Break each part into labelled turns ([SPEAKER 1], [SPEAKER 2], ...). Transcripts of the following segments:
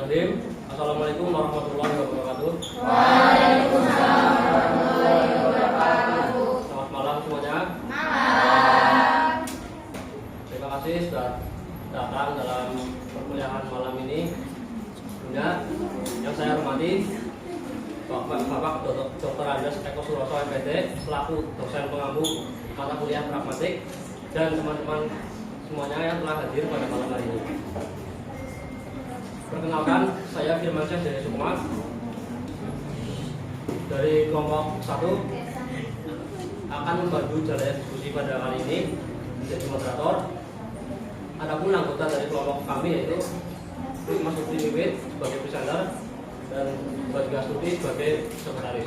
[SPEAKER 1] Bismillahirrahmanirrahim. Assalamualaikum warahmatullahi wabarakatuh.
[SPEAKER 2] Waalaikumsalam warahmatullahi wabarakatuh.
[SPEAKER 1] Selamat malam semuanya.
[SPEAKER 2] Malam.
[SPEAKER 1] Terima kasih sudah datang dalam perkuliahan malam ini. Bunda, yang saya hormati Bapak Dr. Andes Eko Suroso MPD selaku dosen pengampu mata kuliah pragmatik dan teman-teman semuanya yang telah hadir pada malam hari ini. Perkenalkan, saya Firmansyah dari Sukma dari kelompok 1 akan membantu jalannya diskusi pada kali ini menjadi moderator. Adapun anggota dari kelompok kami yaitu Mas Lutfi Miwit sebagai presenter dan Mbak Diga Stuti sebagai sekretaris.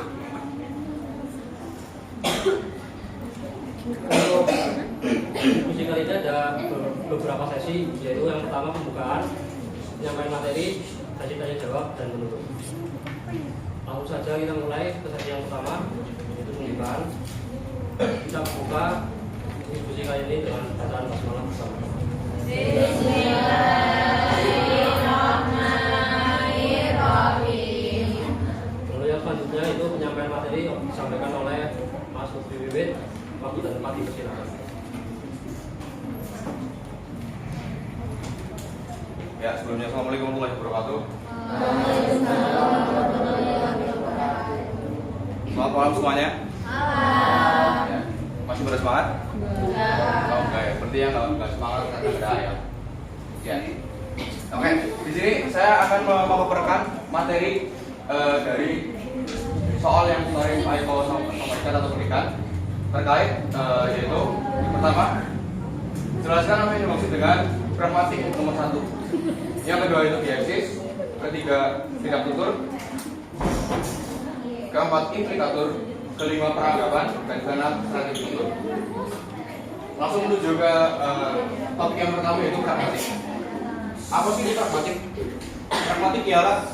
[SPEAKER 1] Untuk diskusi kali ini ada beberapa sesi, yaitu yang pertama pembukaan, penyampaian materi, sesi tanya jawab, dan penutup. Langsung saja kita mulai ke sesi yang pertama, yaitu pembukaan. Kita buka diskusi kali ini dengan bacaan basmalah bersama.
[SPEAKER 2] Bismillahirrahmanirrahim.
[SPEAKER 1] Lalu yang selanjutnya itu penyampaian materi disampaikan oleh Mas Lutfi Miwit. Waktu dan tempat dipersilakan.
[SPEAKER 3] Ya, sebelumnya Assalamualaikum warahmatullahi wabarakatuh. Selamat malam semuanya. Ya, masih bersemangat? Oh, enggak ya, berarti yang nggak semangat karena ada ayam. Ya. Oke, di sini saya akan memaparkan materi dari soal yang kemarin Pak Eko sampaikan atau berikan terkait yaitu yang pertama, jelaskan apa yang dimaksud dengan pragmatik nomor 1. Yang kedua itu diaksis, ketiga tidak tutur, keempat implikatur, kelima peranggapan, dan keenam strategi tutur. Langsung menuju ke topik yang pertama yaitu pragmatik. Apa sih ini pragmatik? Pragmatik ialah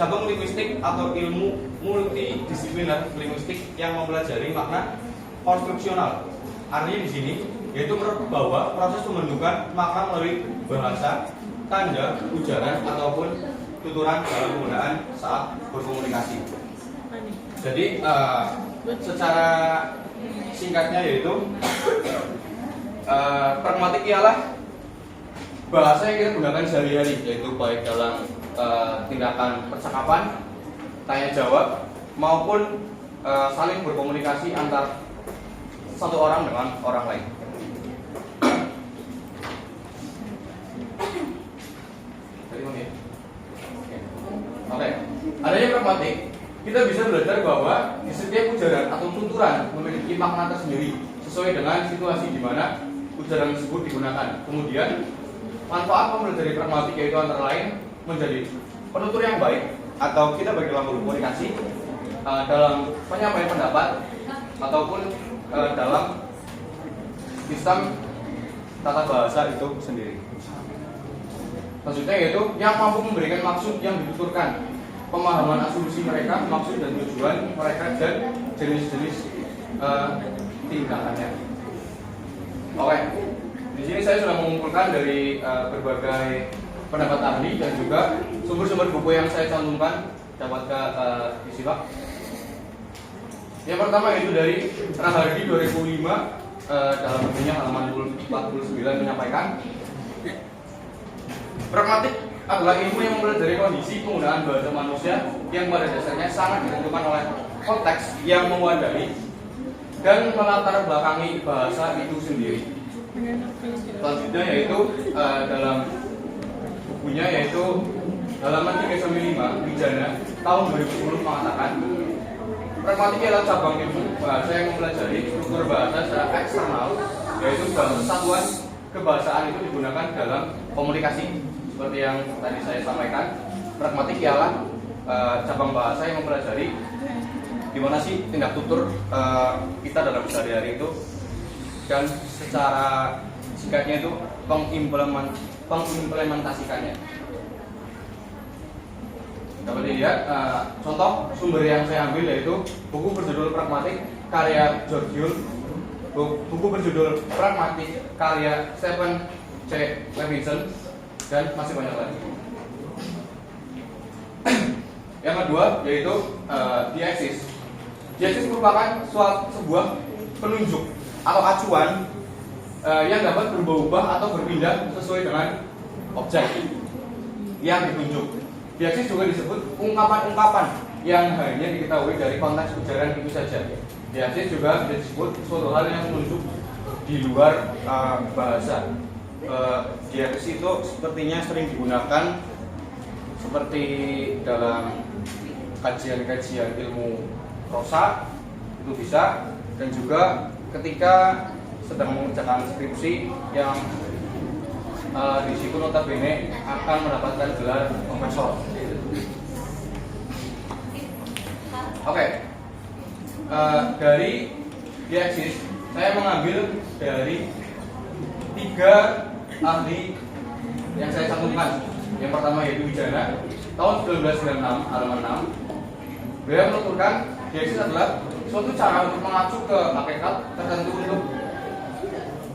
[SPEAKER 3] cabang linguistik atau ilmu multidisipliner linguistik yang mempelajari makna konstruksional. Artinya di sini yaitu bahwa proses pembentukan makna melalui bahasa, tanda, ujaran ataupun tuturan dalam penggunaan saat berkomunikasi. Jadi secara singkatnya yaitu pragmatik ialah bahasa yang kita gunakan sehari-hari, yaitu baik dalam tindakan percakapan, tanya jawab maupun saling berkomunikasi antar satu orang dengan orang lain. Oke, adanya pragmatik, kita bisa belajar bahwa di setiap ujaran atau tuturan memiliki makna tersendiri sesuai dengan situasi di mana ujaran tersebut digunakan. Kemudian manfaat mempelajari pragmatik yaitu antara lain menjadi penutur yang baik atau kita bagi dalam berkomunikasi dalam penyampaian pendapat ataupun dalam sistem tata bahasa itu sendiri. Selanjutnya yaitu yang mampu memberikan maksud yang dituturkan, pemahaman asumsi mereka, maksud dan tujuan mereka, dan jenis-jenis tindakannya. Oke, di sini saya sudah mengumpulkan dari berbagai pendapat ahli dan juga sumber-sumber buku yang saya cantumkan dapat disimak. Yang pertama itu dari Rahardi 2005 dalam bukunya halaman 49 menyampaikan pragmatik adalah ilmu yang mempelajari kondisi penggunaan bahasa manusia yang pada dasarnya sangat ditentukan oleh konteks yang mewadai dan melatar belakangi bahasa itu sendiri. Selanjutnya yaitu dalam bukunya yaitu halaman 3-5 Wijana tahun 2010 mengatakan pragmatik adalah cabang ilmu bahasa yang mempelajari struktur bahasa secara eksternal, yaitu dalam kesatuan kebahasaan itu digunakan dalam komunikasi. Seperti yang tadi saya sampaikan, pragmatik ialah cabang bahasa yang mempelajari gimana sih tindak tutur kita dalam sehari-hari itu, dan secara singkatnya itu pengimplementasikannya. Dapat dilihat contoh sumber yang saya ambil yaitu buku berjudul Pragmatik karya George Yule, buku berjudul Pragmatik karya Stephen C. Levinson, dan masih banyak lagi. kedua yaitu dieksis. Dieksis merupakan sebuah penunjuk atau acuan yang dapat berubah-ubah atau berpindah sesuai dengan objek yang ditunjuk. Dieksis juga disebut ungkapan-ungkapan yang hanya diketahui dari konteks ujaran itu saja. Dieksis juga disebut suatu hal yang menunjuk di luar bahasa. Dieksis itu sepertinya sering digunakan seperti dalam kajian-kajian ilmu prosa itu bisa, dan juga ketika sedang mengerjakan skripsi yang di situ notabene akan mendapatkan gelar profesor. Oke. Dari dieksis saya mengambil dari 3 ahli yang saya cantumkan. Yang pertama yaitu Wijana tahun 1996 halaman 6. Beliau menuturkan dieksis adalah suatu cara untuk mengacu ke hakikat tertentu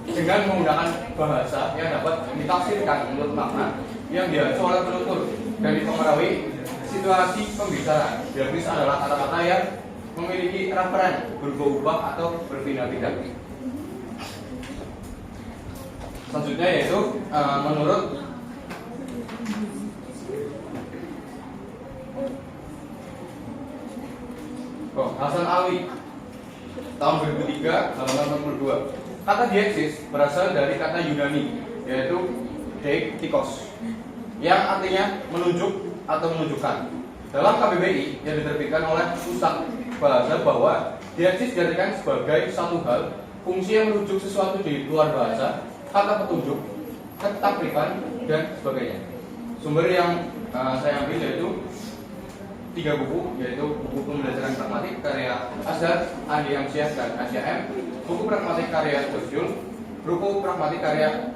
[SPEAKER 3] dengan menggunakan bahasa yang dapat ditafsirkan menurut makna yang diacu oleh penutur dan dipengaruhi situasi pembicara. Dieksis adalah kata-kata yang memiliki referen, berubah-ubah atau berpindah-pindah. Selanjutnya yaitu menurut Hasan Alwi tahun 2003 halaman 62. Kata dieksis berasal dari kata Yunani yaitu deiktikos yang artinya menunjuk atau menunjukkan. Dalam KBBI yang diterbitkan oleh Pusat Bahasa bahwa dieksis diartikan sebagai satu hal, fungsi yang merujuk sesuatu di luar bahasa, kata petunjuk, ketakrifan, dan sebagainya. Sumber yang saya ambil yaitu 3 buku, yaitu buku Pembelajaran Pragmatik karya Azhar, Andi Hamsyah, dan Asia M, buku Pragmatik karya Josjul, buku Pragmatik karya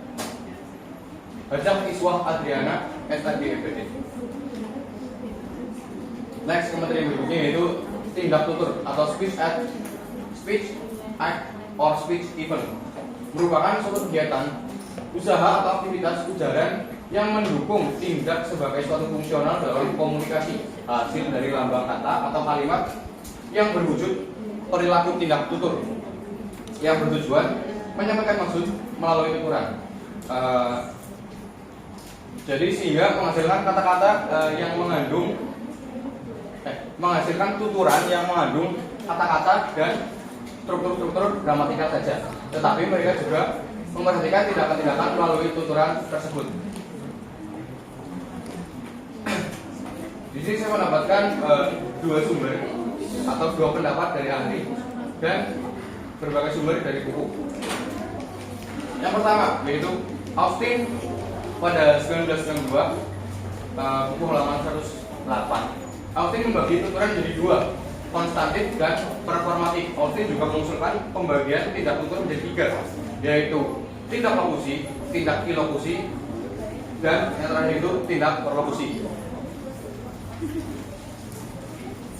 [SPEAKER 3] Hajah Iswah Adriana, STD FPD. Next, materi berikutnya yaitu tindak tutur atau speech act, or speech event, merupakan suatu kegiatan, usaha atau aktivitas ujaran yang mendukung tindak sebagai suatu fungsional dalam komunikasi, hasil dari lambang kata atau kalimat yang berwujud perilaku tindak tutur yang bertujuan menyampaikan maksud melalui tuturan. Jadi sehingga menghasilkan kata-kata yang menghasilkan tuturan yang mengandung kata-kata dan struktur-struktur gramatikal saja, tetapi mereka juga memperhatikan tindakan-tindakan melalui tuturan tersebut. Di sini saya mendapatkan 2 sumber atau 2 pendapat dari ahli dan berbagai sumber dari buku. Yang pertama yaitu Austin pada 1992, buku halaman 108. Austin membagi tuturan jadi 2, konstantif dan performatif. Austin juga mengusulkan pembagian tindak tutur menjadi 3, yaitu tindak lokusi, tindak ilokusi, dan yang terakhir itu tindak perlokusi.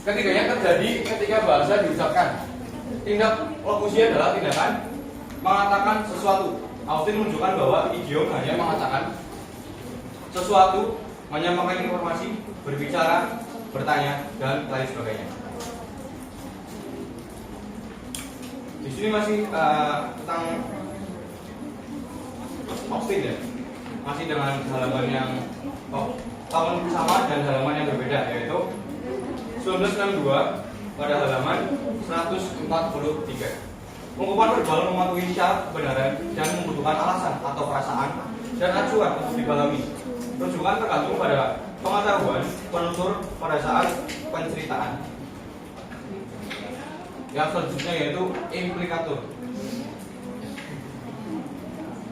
[SPEAKER 3] Ketiganya terjadi ketika bahasa diucapkan. Tindak lokusi adalah tindakan mengatakan sesuatu. Austin menunjukkan bahwa idiom hanya mengatakan sesuatu, menyampaikan informasi, berbicara, bertanya, dan lain sebagainya. Di sini masih tentang Austin ya, masih dengan halaman yang tahun sama dan halaman yang berbeda, yaitu 1962 pada halaman 143. Ungkapan verbal mematuhi syarat kebenaran dan membutuhkan alasan atau perasaan dan acuan untuk dipahami. Rujukan tergantung pada pengetahuan penutur pada saat penceritaan. Yang selanjutnya yaitu implikatur.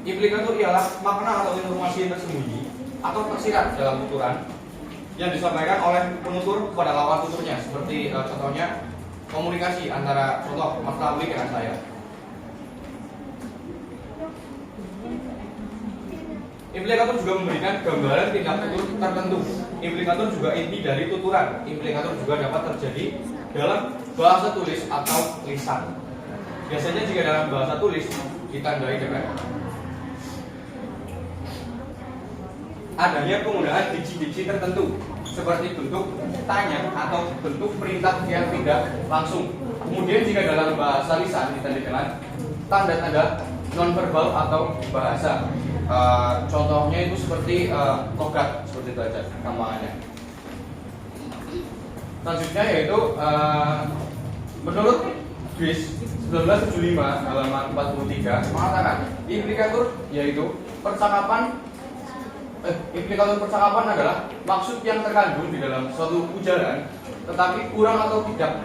[SPEAKER 3] Implikatur ialah makna atau informasi yang tersembunyi atau tersirat dalam tuturan yang disampaikan oleh penutur kepada lawan tuturnya, seperti contohnya komunikasi antara contoh Mas Ramli dengan saya. Implikatur juga memberikan gambaran tindak tutur tertentu. Implikatur juga inti dari tuturan. Implikatur juga dapat terjadi dalam bahasa tulis atau lisan. Biasanya jika dalam bahasa tulis ditandai dengan adanya penggunaan diksi-diksi tertentu, seperti bentuk tanya atau bentuk perintah yang tidak langsung. Kemudian jika dalam bahasa lisan ditandai dengan tanda-tanda nonverbal atau bahasa. Contohnya itu seperti logat, seperti itu aja gampangannya. Selanjutnya yaitu menurut GIS 1975 halaman 43 mengatakan implikatur yaitu implikatur percakapan adalah maksud yang terkandung di dalam suatu ujaran tetapi kurang atau tidak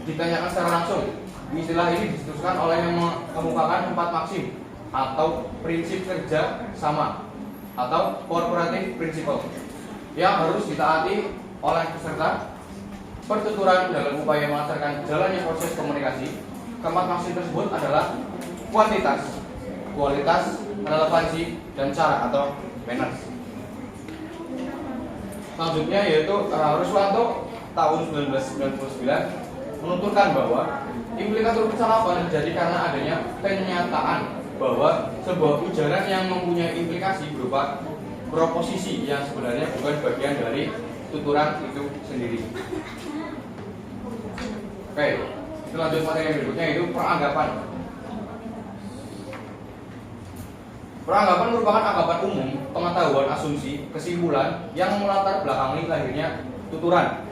[SPEAKER 3] ditanyakan secara langsung. Istilah ini dicetuskan oleh yang mengemukakan 4 maksim atau prinsip kerja sama atau corporative principle yang harus ditaati oleh peserta pertuturan dalam upaya melancarkan jalannya proses komunikasi. Keempat maksim tersebut adalah kuantitas, kualitas, relevansi, dan cara atau manners. Selanjutnya yaitu Ruswanto tahun 1999 menuturkan bahwa implikatur percakapan terjadi karena adanya kenyataan bahwa sebuah ujaran yang mempunyai implikasi berupa proposisi yang sebenarnya bukan bagian dari tuturan itu sendiri. Oke, kita lanjut materi yang berikutnya yaitu peranggapan. Peranggapan merupakan anggapan umum, pengetahuan, asumsi, kesimpulan yang melatar belakangi lahirnya tuturan.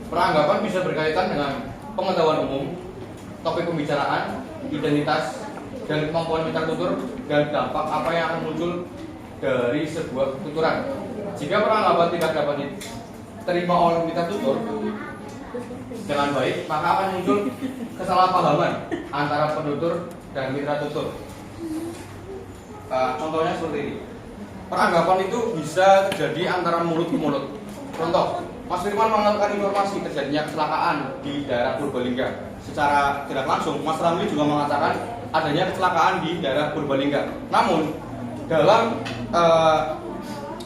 [SPEAKER 3] Peranggapan bisa berkaitan dengan pengetahuan umum, topik pembicaraan, identitas, dan kemampuan mitra tutur dan dampak apa yang akan muncul dari sebuah tuturan. Jika peranggapan tidak dapat diterima oleh mitra tutur dengan baik, maka akan muncul kesalahpahaman antara penutur dan mitra tutur. Contohnya seperti ini. Peranggapan itu bisa terjadi antara mulut ke mulut. Contoh, Mas Firman mengabarkan informasi terjadinya kecelakaan di daerah Purbalingga. Secara tidak langsung, Mas Ramli juga mengatakan adanya kecelakaan di daerah Purbalingga. Namun, dalam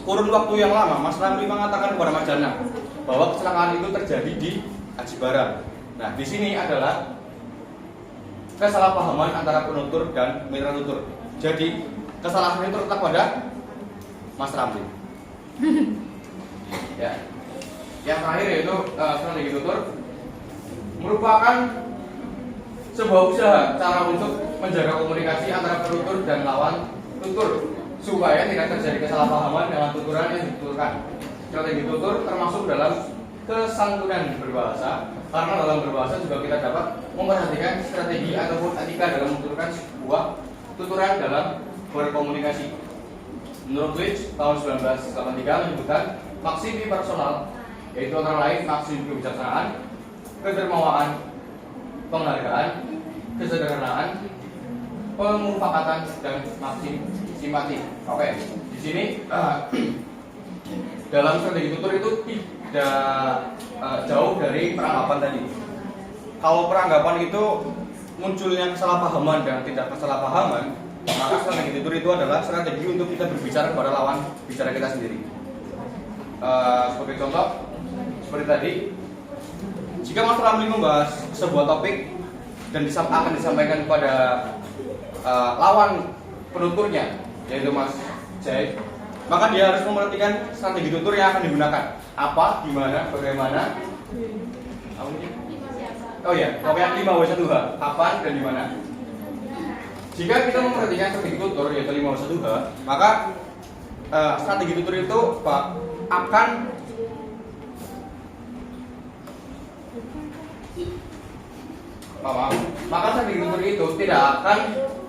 [SPEAKER 3] kurun waktu yang lama, Mas Ramli mengatakan kepada Mas Jana bahwa kecelakaan itu terjadi di Aji Barang. Nah, di sini adalah kesalahpahaman antara penutur dan mitra tutur. Jadi, kesalahan itu terletak pada Mas Ramli. Ya. Yang terakhir yaitu strategi tutur merupakan sebuah usaha cara untuk menjaga komunikasi antara penutur dan lawan tutur supaya tidak terjadi kesalahpahaman dengan tuturan yang dituturkan. Strategi tutur termasuk dalam kesantunan berbahasa, karena dalam berbahasa juga kita dapat memperhatikan strategi ataupun etika dalam menuturkan sebuah tuturan dalam berkomunikasi. Menurut Leach tahun 1983 menyebutkan maksim personal, yaitu antara lain maksim kebijaksanaan, kedermawaan, penghargaan, kesederhanaan, pemufakatan, dan maksim simpati. Oke, di sini dalam strategi tutur itu tidak jauh dari peranggapan tadi. Kalau peranggapan itu munculnya kesalahpahaman dan tidak kesalahpahaman, maka strategi tutur itu adalah strategi untuk kita berbicara kepada lawan bicara kita sendiri. Sebagai contoh, seperti tadi, jika Mas Ramli membahas sebuah topik dan akan disampaikan kepada lawan penuturnya, yaitu Mas Jai, maka dia harus memperhatikan strategi tutur yang akan digunakan. Apa, gimana, bagaimana. Oh ya, pokoknya 5W1H, kapan dan di mana. Jika kita memperhatikan strategi tutur yaitu 5W1H, maka strategi tutur itu akan maka strategi tutur itu tidak akan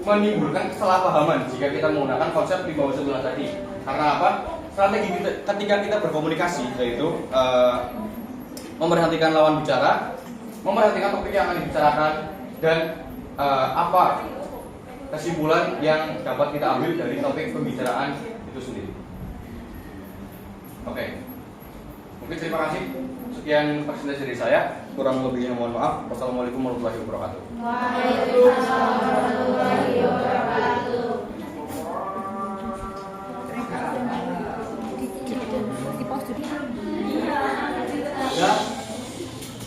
[SPEAKER 3] menimbulkan kesalahpahaman jika kita menggunakan konsep 5W1H tadi. Karena apa? Strategi ketika kita berkomunikasi yaitu memperhatikan lawan bicara, memperhatikan topik yang akan dibicarakan, dan apa kesimpulan yang dapat kita ambil dari topik pembicaraan itu sendiri. Oke, mungkin terima kasih. Sekian presentasi dari saya. Kurang lebihnya mohon maaf. Wassalamualaikum warahmatullahi wabarakatuh.
[SPEAKER 2] Waalaikumsalam warahmatullahi wabarakatuh.
[SPEAKER 1] Ya,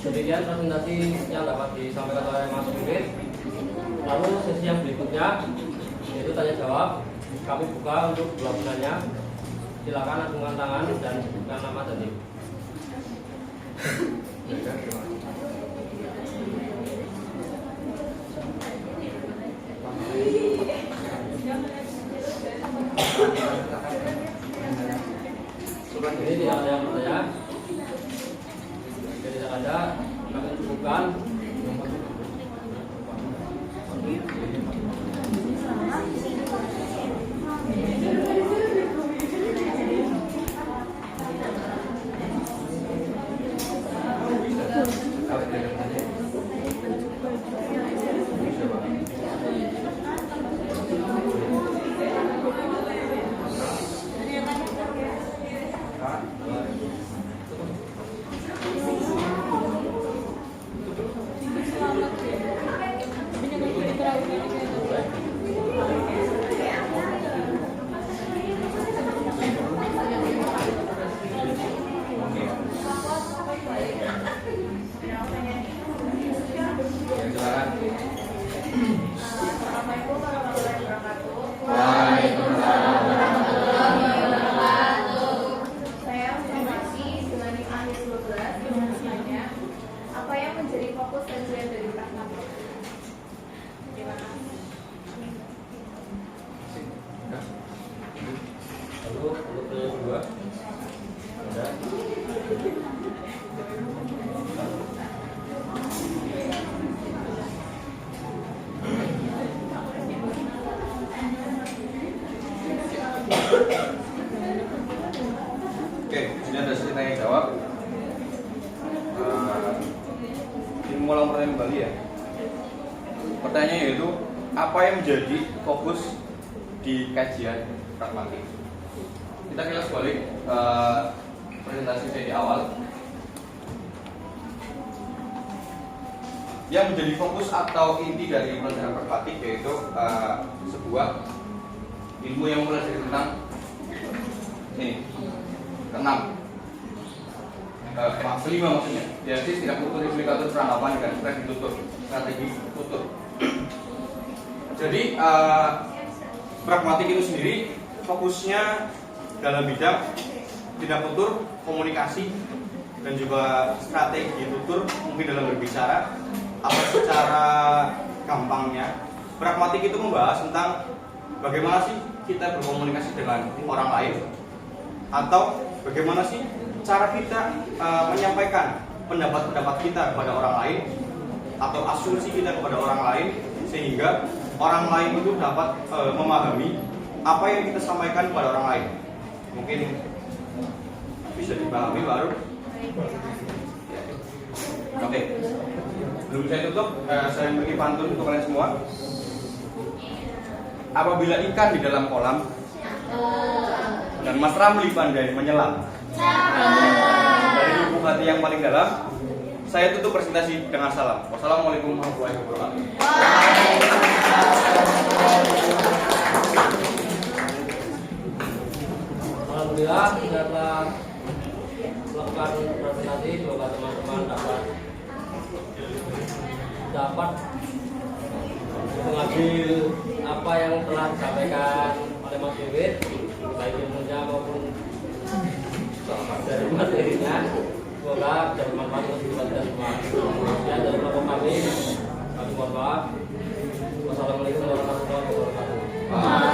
[SPEAKER 1] demikian presentasi yang dapat disampaikan oleh Mas Bibit. Lalu sesi yang berikutnya yaitu tanya jawab. Kami buka untuk 2 penanya. Silakan acungkan tangan dan sebutkan nama dan tim. Ini tidak ada yang bertanya. Jika tidak ada, kami cukupkan.
[SPEAKER 3] Oke, ini ada sesi tanya jawab. Ini mulai pertanyaan kembali ya. Pertanyaannya yaitu apa yang menjadi fokus di kajian pragmatik? Kita kilas balik presentasi saya di awal. Yang menjadi fokus atau inti dari pelajaran pragmatik yaitu sebuah ilmu yang mempelajari tentang ini keenam, kelima maksudnya. Jadi tidak tutur implikator peranggapan dan strategi tutur. Jadi pragmatik itu sendiri fokusnya dalam bidang tidak tutur, komunikasi dan juga strategi tutur. Mungkin dalam berbicara atau secara gampangnya pragmatik itu membahas tentang bagaimana sih kita berkomunikasi dengan orang lain, atau bagaimana sih cara kita menyampaikan pendapat-pendapat kita kepada orang lain atau asumsi kita kepada orang lain sehingga orang lain itu dapat memahami apa yang kita sampaikan kepada orang lain. Mungkin bisa dipahami baru. Oke. Belum saya tutup, saya beri pantun untuk kalian semua. Apabila ikan di dalam kolam dan Mas Ramli pandai menyelam dari lubuk hati yang paling dalam, saya tutup presentasi dengan salam. Wassalamualaikum warahmatullahi wabarakatuh.
[SPEAKER 1] Alhamdulillah kita telah melakukan presentasi. Semoga teman-teman dapat mengambil apa yang telah disampaikan oleh Mas Wiwit, baik ilmunya maupun dari materinya. Semoga bisa bermanfaat untuk kita semua. Ya, dari kelompok kami mohon maaf. Wassalamualaikum warahmatullahi wabarakatuh.